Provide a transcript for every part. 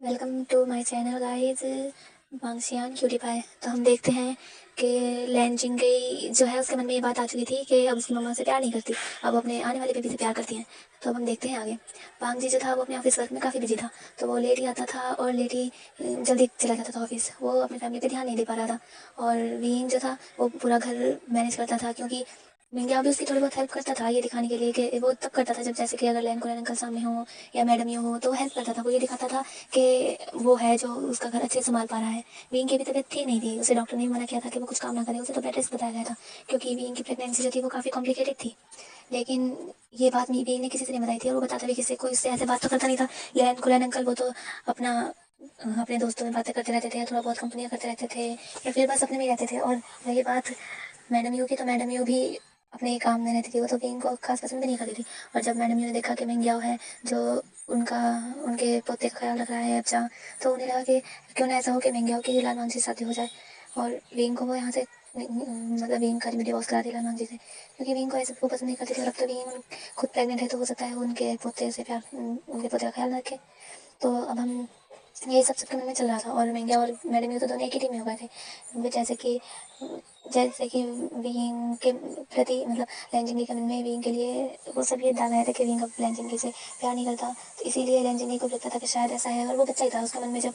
Welcome to my channel guys. वांगशियान cutie pie. तो हम देखते हैं कि लैन जिंगई जो है उसके मन में ये बात आ चुकी थी कि अब उसकी मम्मा से प्यार नहीं करती, अब अपने आने वाले बेबी से प्यार करती हैं। तो अब हम देखते हैं आगे। वांग जी जो था वो अपने ऑफिस वर्क में काफ़ी बिजी था, तो वो लेट ही आता था और लेट ही जल्दी चला जाता था ऑफिस। वो अपनी फैमिली पे ध्यान नहीं दे पा रहा था। और वीन जो था वो पूरा घर मैनेज करता था, क्योंकि मिंग्या भी उसकी थोड़ी बहुत हेल्प करता था, ये दिखाने के लिए कि वो तब करता था जब जैसे कि अगर लैन को अंकल सामने हो या मैडम ही हो तो हेल्प करता था। वो ये दिखाता था कि वो है जो उसका घर अच्छे से संभाल पा रहा है। वीन की भी तबीयत ठीक नहीं थी, उसे डॉक्टर ने मना किया था कि वो कुछ काम ना करे, उसे तो बेड रेस्ट बताया गया था, क्योंकि वीन की प्रेगनेंसी जो थी वो काफ़ी कॉम्प्लिकेटेड थी। लेकिन ये बात वीन ने किसी से नहीं बताई थी, और वो बताता भी किसी को, इससे ऐसे बात तो करता नहीं था। लैन अंकल वो तो अपना अपने दोस्तों में बातें करते रहते थे, थोड़ा बहुत कंपनियाँ करते रहते थे, या फिर बस अपने में रहते थे। और रही बात मैडम यू की, तो मैडम यू भी अपने ही काम में रहती थी, वो तो वीन को खास पसंद भी नहीं करती थी। और जब मैडम यू ने देखा कि मिंग्याओ है जो उनका उनके पोते का ख्याल रख रहा है अच्छा, तो उन्हें लगा कि क्यों ना ऐसा हो कि मिंग्याओ की लालमान से शादी हो जाए, और वीन को वो यहाँ से मतलब वीन का डिवोर्स करा दी लालमान जी से, क्योंकि वीन को ऐसे वो पसंद नहीं करती थी। और अब तो वीन खुद प्रेग्नेंट है, तो हो सकता है उनके पोते से प्यार, उनके पोते का ख्याल रखे। तो अब हम यही सब सबके मन में चल रहा था। और महंगा और मैडम यू तो दोनों एक ही टीम में हो गए थे। जैसे कि विंग के प्रति मतलब लैंजिंगी के मन में विंग के लिए वो सब ये डाल रहे थे कि विंग अब लैंजिंगी से प्यार नहीं करता, तो इसीलिए लैंजिंगी को लगता था कि शायद ऐसा है। और वो बच्चा ही था, उसके मन में जब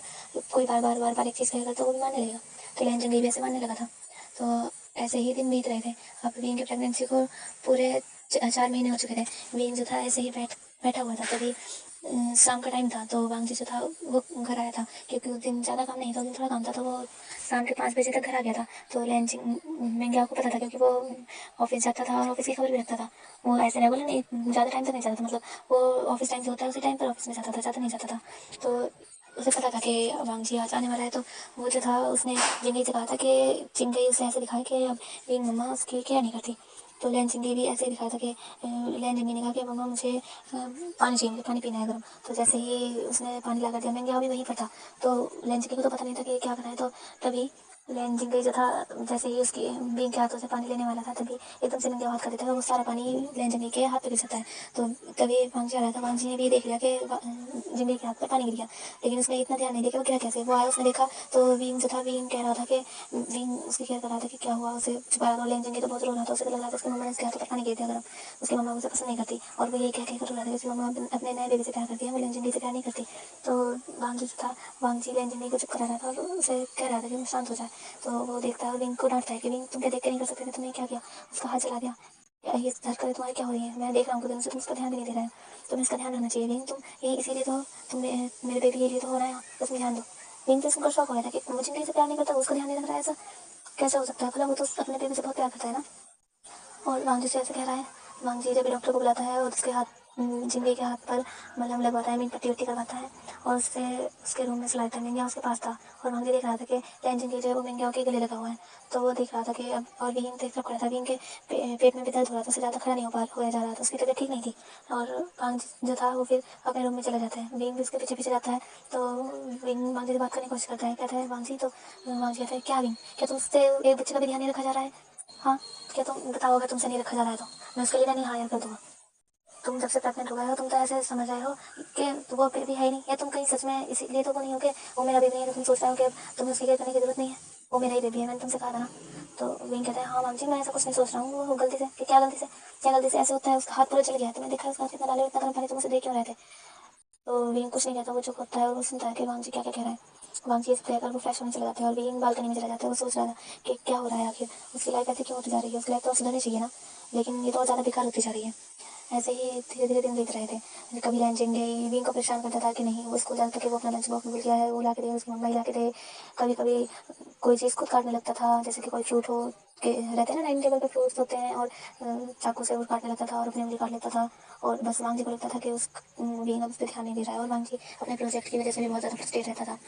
कोई बार बार एक चीज़ कहेगा तो वो भी मानने लगेगा, तो लैंजिंगी भी ऐसे मानने लगा था। तो ऐसे ही दिन बीत रहे थे। अब विंग की प्रेगनेंसी को पूरे 4 महीने हो चुके थे। विंग जो था ऐसे ही बैठा हुआ था। तभी शाम का टाइम था, तो वांग जी जो था वो घर आया था, क्योंकि उस दिन ज़्यादा काम नहीं था, उस दिन थोड़ा काम था, तो वो शाम के 5 बजे तक घर आ गया था। तो लैंचिंग मेंग्या को पता था, क्योंकि वो ऑफिस जाता था और ऑफिस की खबर भी रखता था। वो ऐसे रेगुलर नहीं, ज़्यादा टाइम तक नहीं जाता था, मतलब वो ऑफिस टाइम से होता है उसी टाइम पर ऑफिस में जाता था, ज़्यादा नहीं जाता था। तो उसे पता था कि वांग जी आज आने वाला है। तो वो जो था उसने जिंगई से कहा था कि जिंगई उसे ऐसे दिखाए कि अब मेरी मम्मा उसकी केयर नहीं करती। तो लैन जिंगी भी ऐसे ही दिखाया था कि लैन जिंगी ने कहा कि मम्मा मुझे पानी चाहिए, मुझे पानी पीना है गर्म। तो जैसे ही उसने पानी ला कर दिया, मैं भी वहीं पर था, तो लैन जिंगी को तो पता नहीं था कि क्या करना है। तो तभी लैन जिंगी जो था जैसे ही उसकी बींग के हाथों से पानी लेने वाला था, तभी एकदम से नंगे हाथ कर देता है, वो सारा पानी लैन जिंगी के हाथ पे गिर जाता है। तो तभी वांगजी आ रहा था, वांगजी ने भी देख लिया कि जिंगी के हाथ पे पानी गिर गया, लेकिन उसने इतना ध्यान नहीं दिया कि वो गिरा कैसे। वो आया, उसने देखा, तो विंग जो था विंग कह रहा था कि विंग उसकी केयर कर रहा था कि क्या हुआ, उसे छुपा रहा था। लैन जिंगी तो बहुत रो रहा था, उसे तो लग रहा था उसकी मम्मा ने उसके हाथों पर पानी गिर दिया गर्म, उसकी मम्मा उसे पसंद नहीं करती। और वो ये कह कर रो रहा था कि उसकी मम्मा अपने नए बेबी से प्यार करती है, वो लैन जिंगी से प्यार नहीं करती। तो वांगजी जो था, वांगजी लैन जिंगी को चुप करा रहा था और उसे कह रहा था कि शांत हो जाए। तो वो देखता है और विंग को डांटता है कि विंग तुम क्या देख के नहीं कर सकते थे, तुमने क्या किया, उसका हाथ जला दिया, ये हरकतें तुम्हारी क्या हो रही है, मैं देख रहा हूँ दिनों से, तुम इसका ध्यान भी नहीं दे रहे हो, तुम्हें इसका ध्यान रखना चाहिए विंग, तुम यही इसीलिए तो तुमने मेरे बेबी के लिए तो हो रहा है, उसमें ध्यान दो। विंग तो सुनकर शौक हो गया था कि वो जिंदगी से प्यार नहीं करता, उसको ध्यान नहीं रख रहा है, ऐसा कैसे हो सकता है, भला वो तो अपने बेबी से बहुत प्यार करता है ना। और वांगजी से ऐसे कह रहा है। वांगजी जब डॉक्टर को बुलाता है और उसके हाथ जिंगे के हाथ पर मलहम लगवाता है, मीन पट्टी वट्टी करवाता है, और उससे उसके रूम में सुलाता है। मिंग्या उसके पास था, और वांगजी देख रहा था कि लैन जिंगे जो है वो मिंग्या के गले लगा हुआ है। तो वो देख रहा था कि अब, और विंग देख रहा था, विंग के पेट में भी दर्द हो रहा था, उससे ज़्यादा खड़ा नहीं हो जा रहा था, उसकी तबीयत ठीक नहीं थी। और वांगजी जो था वो फिर अपने रूम में चला जाता है, विंग भी उसके पीछे पीछे जाता है। तो विंग वांगजी से बात करने की कोशिश करता है, कहता है वांगजी, तो वांगजी कहता है क्या विंग, क्या तुमसे एक बच्चे का भी ध्यान नहीं रखा जा रहा है, हाँ, क्या तुम बताओ, अगर तुमसे नहीं रखा जा रहा है तो मैं उसके लिए नहीं हायर कर दूँगा। तुम जब से प्रेग्नेंट हो गए हो, तुम तो ऐसे समझ रहे हो कि वो बेबी है ही नहीं, या तुम कहीं सच में इसीलिए तो वो नहीं हो कि वो मेरा बेबी नहीं है, तो तुम सोच रहे हो कि अब तुम्हें उसकी केयर करने की जरूरत नहीं है, वो मेरा ही बेबी है, मैंने तुमसे कहा था ना। तो विंग कहता है हाँ माम जी, मैं ऐसा कुछ नहीं सोच रहा हूँ, वो गलती से, कि क्या गलती से ऐसे होता है, उसका हाथ पूरा जल गया है, तो मैं देखा उसका हाथ इतना डाले, इतना गर्म पानी, तुम उसे देख क्यों रहे थे। तो विंग कुछ नहीं कहता, वो चुप होता है और वो सुनता है कि वांगजी क्या क्या कह रहा है। वांगजी इसे कहकर वो फ्रेश होने चले जाते हैं, और विंग बालकनी में चला जाता है। वो सोच रहा था कि क्या हो रहा है आखिर, उसकी लाइफ ऐसे क्यों होती जा रही है, उसकी लाइफ तो सुधरनी चाहिए ना, लेकिन ये तो और ज़्यादा बेकार होती जा रही है। ऐसे ही धीरे धीरे दिन बीत रहे थे। कभी लंच गई, विंग को परेशान करता था कि नहीं वो स्कूल जाता था कि वो अपना लंच बॉक्स भूल गया है, वो ला के दे, उसकी मम्मा ही ला के दे। कभी कभी कोई चीज़ खुद काटने लगता था, जैसे कि कोई फ्रूट हो के रहते हैं ना डाइनिंग टेबल पे फ्रूट्स होते हैं, और चाकू से वो काटने लगता था और अपनी उंगली काट लेता था। और बस वांग जी को लगता था कि उस विंग अब उस पर ध्यान नहीं दे रहा है, और वांग जी अपने प्रोजेक्ट की वजह से भी बहुत ज़्यादा फ्रस्ट्रेट रहता था।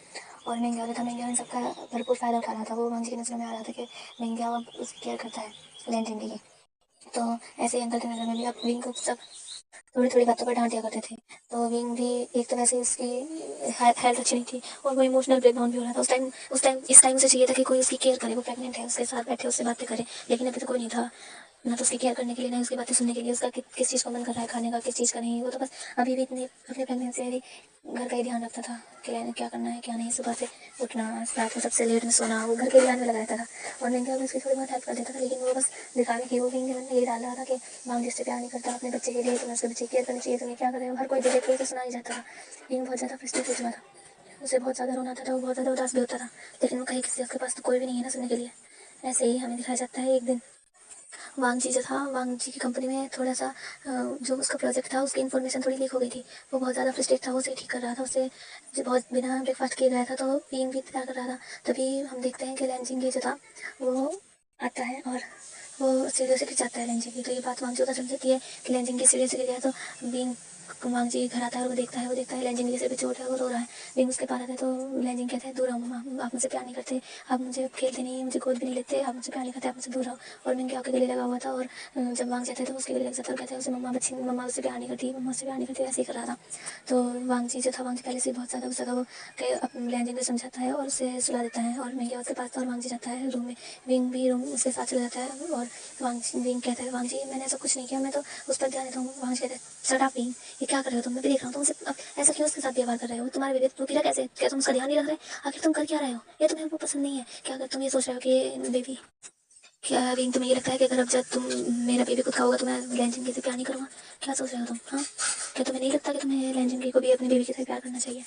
और महंगा जो था, महंगा इन सबका भरपूर फ़ायदा उठा रहा था। वो वांग जी की नज़रों में आ रहा था कि महंगा अब उसकी केयर करता है लैंड जिंदगी की। तो ऐसे ही अंकल की नज़र में भी अब विंग को सब थोड़ी थोड़ी बातों पर डांट दिया करते थे। तो विंग भी एक तो वैसे उसकी हेल्थ अच्छी नहीं थी, और वो इमोशनल ब्रेकडाउन भी हो रहा था इस टाइम उसे चाहिए था कि कोई उसकी केयर करे, वो प्रेग्नेंट है, उसके साथ बैठे उससे बातें करे, लेकिन अभी तो कोई नहीं था। ना तो उसकी केयर करने के लिए, ना उसकी बातें सुनने के लिए, उसका किस चीज़ को मन कर रहा है खाने का, किस चीज़ का नहीं। वो तो बस अभी भी इतनी अपने प्रेगनेंसी में भी घर का ही ध्यान रखता था कि क्या करना है क्या नहीं, सुबह से उठना, रात में सबसे लेट में सोना, वो घर के ध्यान में लगा रहता था। और मैं क्या उसकी थोड़ी बहुत हेल्प कर देता था, लेकिन वो बस दिखावे की वो भी मन में यही डाल रहा था कि मांग जिससे प्यार नहीं करता अपने बच्चे के लिए, तुम्हें उसके बच्चे की केयर करनी चाहिए, तुम्हें क्या करें, हर कोई देखे कोई तो सुना ही जाता था। लेकिन बहुत ज़्यादा फ्रस्ट्रेट हो चुका था, उसे बहुत ज़्यादा रोना आता था, वो बहुत ज़्यादा उदास भी होता था। लेकिन वो कहीं किसी उसके पास तो कोई भी नहीं है ना सुनने के लिए। ऐसे ही हमें दिखाया जाता है एक दिन वांगजी जो था, वांगजी की कंपनी में थोड़ा सा जो उसका प्रोजेक्ट था उसकी इन्फॉर्मेशन थोड़ी लीक हो गई थी। वो बहुत ज़्यादा फ्रस्ट्रेट था, वो उसे ठीक कर रहा था, उसे जो बहुत बिना ब्रेकफास्ट किए गया था, तो पीन भी तैयार कर रहा था। तभी हम देखते हैं कि लैंजिंग जो था वो आता है और वो सीढ़ियों से गिर जाता है लैंजिंग की। तो ये बात वांगजी को समझ जाती है कि लैंजिंग की सीढ़ी से गिर गया। तो बींग वांगजी घर आता है और वो देखता है लैंजिंग जैसे भी चोट है, वो रो रहा है। बींग उसके पास आता है तो लैंजिंग कहते हैं दूर रहो मम्मा, आप मुझसे प्यार नहीं करते, आप मुझे खेलते नहीं, मुझे गोद भी नहीं लेते, आप मुझसे प्यार नहीं करते, आप मुझसे दूर रहो। और मिंग आके गले लगा हुआ था और जब वांग जाता है तो उसके गले लग जाता है और कहता है उसे मम्मा बच्ची, मम्मा उससे प्यार नहीं करती, मम्मा उससे प्यार नहीं करती, ऐसे ही कर रहा था। तो वांगजी जो था, वांगजी पहले से बहुत ज़्यादा गुस्सा था, वो लैंजिंग को समझाता है और उसे सुला देता है और मिंग उसके पास था और वांगजी जाता है रूम में। विंग भी रूम उसके साथ चला जाता है और विंग कहता है वांगजी मैंने ऐसा कुछ नहीं किया, मैं तो उस पर ध्यान देता हूँ। वांगजी कहता है शट अप विंग, ये क्या कर रहे हो तुम, मैं भी देख रहा हूँ तुम अब ऐसा क्यों उसके साथ व्यवहार कर रहे हो, तुम्हारे बेबी तो गिरा कैसे, क्या तुम उसका ध्यान नहीं रख रहे, आखिर तुम कर क्या रहे हो, ये तुम्हें वो पसंद नहीं है क्या, अगर तुम ये सोच रहे हो कि बेबी क्या विंग तुम्हें ये लगता है कि अगर अब जब तुम मेरा बेबी खुद खाओगा तो मैं लैंजिंग से प्यार नहीं करूँगा, क्या सोच रहे हो तुम, हाँ क्या तुम्हें नहीं लगता कि तुम्हें लैंजिंग को भी अपने बेबी के साथ प्यार करना चाहिए,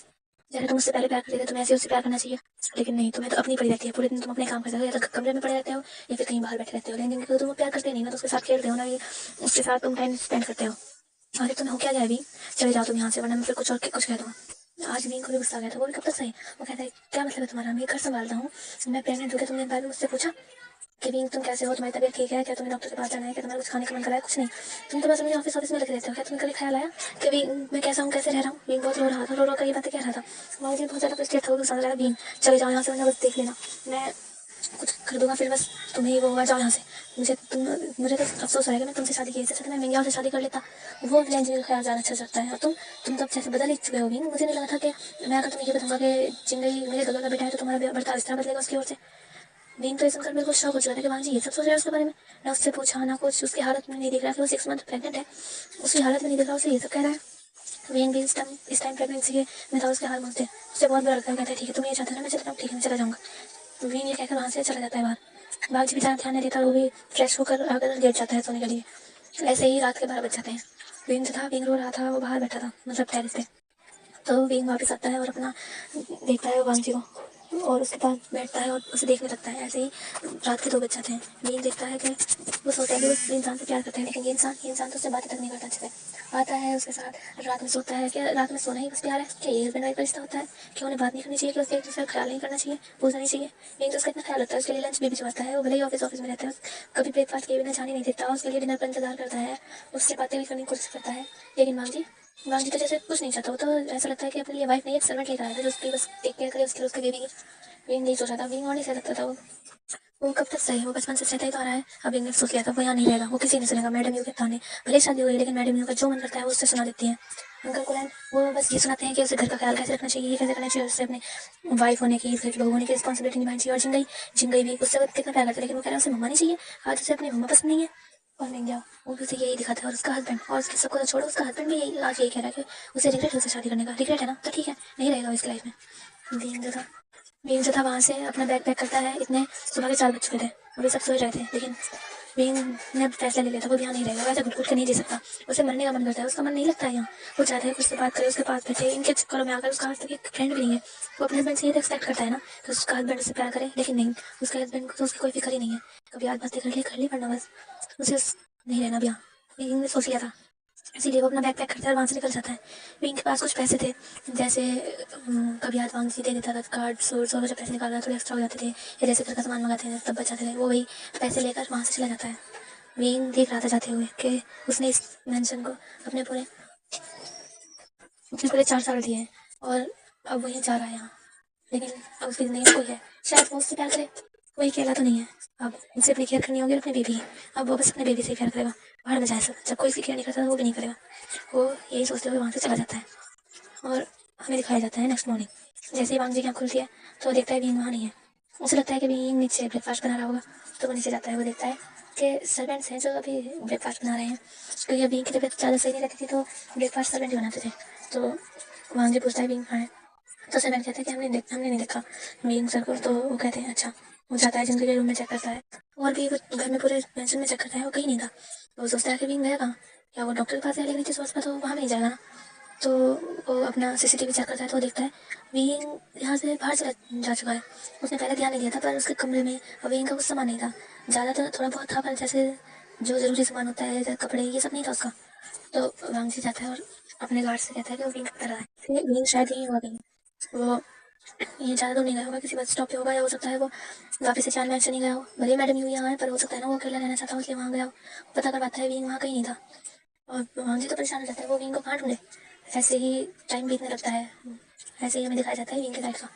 जैसे तुम उससे पहले प्यार करते थे तुम्हें ऐसे उससे प्यार करना चाहिए। लेकिन नहीं, तुम्हें तो अपनी पड़ी रहती है, पूरे दिन तुम अपने काम करते हो, या तो कमरे में पड़े रहते हो या फिर कहीं बाहर बैठे रहते हो। लेकिन को तुम प्यार करते नहीं ना, तो उसके साथ खेलते हो ना, उसके साथ तुम टाइम स्पेंड करते हो। अरे तुम्हें हो क्या जाए भी, चले जाओ तुम यहाँ से वरना मैं फिर कुछ कह दूँगा। आज भी को भी गुस्सा आ गया था, वो भी कब तक सही, वो कहता है क्या मतलब है तुम्हारा, मैं घर संभालता हूँ, मैं प्रेग्नेंट हो गया, तुमने एक बार भी मुझसे पूछा कि भी तुम कैसे हो, तुम्हारी तबीयत ठीक है क्या, तुम्हें डॉक्टर के पास जाना है क्या, तुम्हारा कुछ खाने का मन कर रहा है, कुछ नहीं, तुम तो बस अपने ऑफिस ऑफिस में लगे रहते हो, क्या तुम्हें कभी ख्याल आया कि भी मैं कैसा हूँ, कैसे रह रहा हूँ। बीन बहुत रो रहा था, रो कर ये बातें कह रहा था। मुझे बहुत ज़्यादा फ्रस्ट्रेट था, वो समझ रहा है बीन चले जाओ यहाँ से वरना बस देख लेना मैं कुछ कर दूंगा, फिर बस तुम्हें ही वो होगा, जाओ यहाँ से। मुझे तो अफसोस है कि मैं तुमसे शादी की, इससे मैं मंगिया से शादी कर लेता, वो लैंजिंग का ख्याल ज़्यादा अच्छा चलता है। और तुम तब जैसे बदल ही चुके हो। मुझे नहीं लगा था कि मैं अगर तुम्हें ये बताऊंगा कि चिंगई मेरे गगल का बेटा है तो तुम्हारा बर्ताव इस तरह बदलेगा उसकी ओर से। बीन तो ये सुनकर मेरे को शौक हो चुका था कि वांजी ये सब सोच रहा है उसके बारे में, ना उससे पूछा ना कुछ, उसकी हालत में नहीं देख रहा कि वो 6 मंथ प्रेग्नेंट है, उसकी हालत में नहीं देख रहा, उसे ये सब कह रहा है। वीन भी इस टाइम प्रेगनेंसी के में था, उसके हारमोन्स थे, उससे बहुत बुरा लगता है। कहता है ठीक है तुम ये चाहते हो ना, मैं चलता हूँ, ठीक है मैं चला जाऊँगा। वीन ये कहकर वहाँ से चला जाता है बाहर। बाग जी भी ज़्यादा ध्यान नहीं देता, वो भी फ्रेश होकर आकर लेट जाता है सोने के लिए। ऐसे ही रात के 12 बज जाते हैं। वीन जो था, वीन रो रहा था, वो बाहर बैठा था मतलब टेरिस पे। तो विंग वापस आता है और अपना देखता है वांगजी को और उसके पास बैठता है और उसे देखने लगता है। ऐसे ही रात के 2 बज जाते हैं। विंग देखता है कि वो सोचता है कि वो इस इंसान से प्यार करता है, लेकिन ये इंसान तो उससे बातें तक नहीं करता अच्छे से। आता है उसके साथ रात में सोता है, क्या रात में सोना ही बस प्यार है, क्या ये हस्बैंड वाइफ का रिश्ता होता है, क्या उन्हें बात नहीं करनी चाहिए, कि उससे एक दूसरे का ख्याल नहीं करना चाहिए, पूछना नहीं चाहिए। विंग तो उसका इतना ख्याल रखता है, उसके लिए लंच भी भिजवाता है, वो भले ही ऑफिस में रहता है, कभी ब्रेकफास्ट किए बिना जाने नहीं देता, उसके लिए डिनर का इंतजार करता है, उससे बातें भी करने की कोशिश करता है। लेकिन वांजी तो जैसे कुछ नहीं चाहता, वो तो ऐसा लगता है कि अपने लिए वाइफ नहीं एक सर्वेंट लेकर आया था जो उसकी बस टेक केयर करे, उसके बेबी की। विंग नहीं सोचा था, विंग और नहीं सह सकता था वो कब तक सही, वो बचपन से सहता ही तो आ रहा है। अब विंग ने सोच लिया था वो यहाँ नहीं रहेगा, वो किसी नहीं सुनेगा, मैडम यू के ताने, भले शादी हो गई लेकिन मैडम यू का जो मन करता है वो उससे सुना देती है। अंकल कुलैन वो बस ये सुनाते हैं कि उसे घर का ख्याल कैसे रखना चाहिए, ये कैसे करना चाहिए, उससे अपने वाइफ होने की, फिर बहू होने की रिस्पॉन्सिबिलिटी निभानी चाहिए। और जिंगई भी उससे कितना प्यार करता है, लेकिन वो कह रहा है उसे मम्मा नहीं चाहिए, आज उसे अपनी मम्मा पसंद नहीं है। और मैं गया वो भी उसे यही दिखाता है। और उसका हस्बैंड, और उसके सबको तो छोड़ो, उसका हस्बैंड भी यही आज यही कह रहा है कि उसे रिग्रेट है उससे शादी करने का, रिग्रेट है ना तो ठीक है नहीं रहेगा इसकी लाइफ में। बीन जो था वहाँ से अपना बैग पैक करता है, इतने सुबह के 4 बज चुके थे, अभी सब सोए रहे थे, लेकिन बीन ने फैसला ले लिया था वो यहाँ नहीं रहेगा, वैसे घुट घुट के नहीं जी सकता, उसे मरने का मन करता है, उसका मन नहीं लगता है यहाँ, वो चाहता है कुछ से बात करे, उसके पास बैठे, इनके चक्करों में आकर उसका आज तक एक फ्रेंड भी नहीं है। वो अपने हस्बैंड से ये तो एक्सपेक्ट करता है ना कि उसका हस्बैंड उससे प्यार करे, लेकिन नहीं, उसके हस्बैंड को तो उसकी कोई फिक्र ही नहीं है। कभी आज बातें कर ली वरना बस उसे नहीं रहना अब यहाँ। बीन ने सोच लिया था, इसीलिए वो अपना बैग पैक करता है और वहाँ से निकल जाता है। विंग के पास कुछ पैसे थे, जैसे कभी हाथ वांग दे देता था, कार्ड सोर्स और जब पैसे निकालना थोड़े एक्स्ट्रा हो जाते थे, या जैसे घर का सामान मंगाते थे तब बच जाते थे, वो वही पैसे लेकर वहाँ से चला जाता है। विंग देख रहा था जाते हुए कि उसने इस मैंशन को अपने पूरे 4 साल दिए हैं और अब वो ये जा रहा है यहाँ, लेकिन अब उसकी ज़िंदगी में कोई है, शायद वो उससे प्यार करे, कोई अकेला तो नहीं है। अब उसे अपनी केयर करनी होगी और अपने बेबी की, अब वो बस अपने बेबी से प्यार करेगा, बाहर में जाए सब, जब कोई इसकी केयर नहीं करता तो वो भी नहीं करेगा। वो यही सोचते हुए वहाँ से चला जाता है और हमें दिखाया जाता है नेक्स्ट मॉर्निंग। जैसे ही वांग जी की आँख खुलती है तो वो देखता है बीन वहाँ नहीं है। उसे लगता है कि बीन नीचे ब्रेकफास्ट बना रहा होगा, तो वो नीचे जाता है, वो देखता है के सर्वेंट्स हैं जो अभी ब्रेकफास्ट बना रहे हैं, क्योंकि अभी की तबीयत ज़्यादा सही नहीं रहती थी तो ब्रेकफास्ट सर्वेंट ही बनाते थे। तो वहाँ जी पूछता है विंग कहाँ है, तो सर्वेंट कहते हैं कि हमने नहीं देखा विंग सर को। तो वो कहते हैं अच्छा। वो जाता है जिनके रूम में, चेक करता है और भी वो घर में पूरे पेंशन में चेक करता है, वो कहीं नहीं था। वो सोचता है कि विंग गया कहाँ, क्या वो डॉक्टर के पास है, लेकिन जिस हॉस्पिटल तो वहाँ नहीं जाएगा ना। तो वो अपना सीसीटीवी चेक करता है तो देखता है विंग यहाँ से बाहर चला जा चुका है। उसने पहले ध्यान नहीं दिया था, पर उसके कमरे में विंग का कुछ सामान नहीं था। ज़्यादातर थोड़ा बहुत था, पर जैसे जो ज़रूरी सामान होता है जैसे कपड़े ये सब नहीं था उसका। तो वांगजी जाता है और अपने गार्ड से कहता है कि वो विंग कहाँ रहा है। फिर विंग शायद यहीं हुआ कहीं, वो ये ज़्यादा दूर नहीं गया होगा, किसी बस स्टॉप पे होगा, या हो सकता है वो वापस से चांद महल से नहीं गया हो। भले मैडम यूँ यहाँ है, पर हो सकता है ना वो अकेला रहना चाहता हो इसलिए वहाँ गया हो। पता करवाता है विंग वहाँ कहीं नहीं था और वांगजी तो परेशान हो जाता है, वो विंग को कहाँ ढूंढे। ऐसे ही टाइम बीतने लगता है, ऐसे ही हमें दिखाया जाता है विंग के लाइफ का।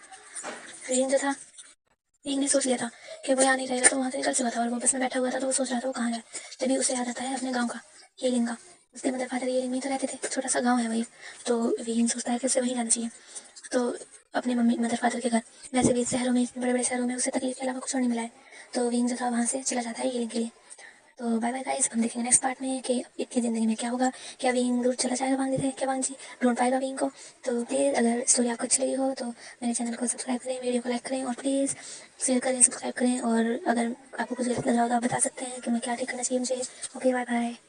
विंग जो था, विंग ने सोच लिया था कि वो यहाँ नहीं रहेगा, तो वहाँ से निकल चुका था और वो बस में बैठा हुआ था। तो वो सोच रहा था वो कहाँ जाए, तभी उसे याद आता है अपने गाँव का, येलिंग का। उसके मदर फादर येलिंग में ही तो रहते थे, छोटा सा गाँव है वही। तो विंग सोचता है कि उसे वहीं जाना चाहिए, तो अपने मम्मी मदर फादर के घर। वैसे भी शहरों में, बड़े बड़े शहरों में उसे तकलीफ के अलावा कुछ और नहीं मिला है। तो विंग जो था वहाँ से चला जाता है येलिंग के लिए। तो बाय बाय गाइस, हम देखेंगे नेक्स्ट पार्ट में कि इतनी ज़िंदगी में क्या होगा। क्या विंग दूर चला जाएगा वांग से, क्या वांग जी ढूंढ पाएगा विंग को। तो प्लीज़ अगर स्टोरी आपको अच्छी लगी हो तो मेरे चैनल को सब्सक्राइब करें, वीडियो को लाइक करें और प्लीज़ शेयर करें, सब्सक्राइब करें। और अगर आपको कुछ गलत लग रहा होगा आप बता सकते हैं कि मैं क्या ठीक करना चाहिए मुझे। Okay bye bye.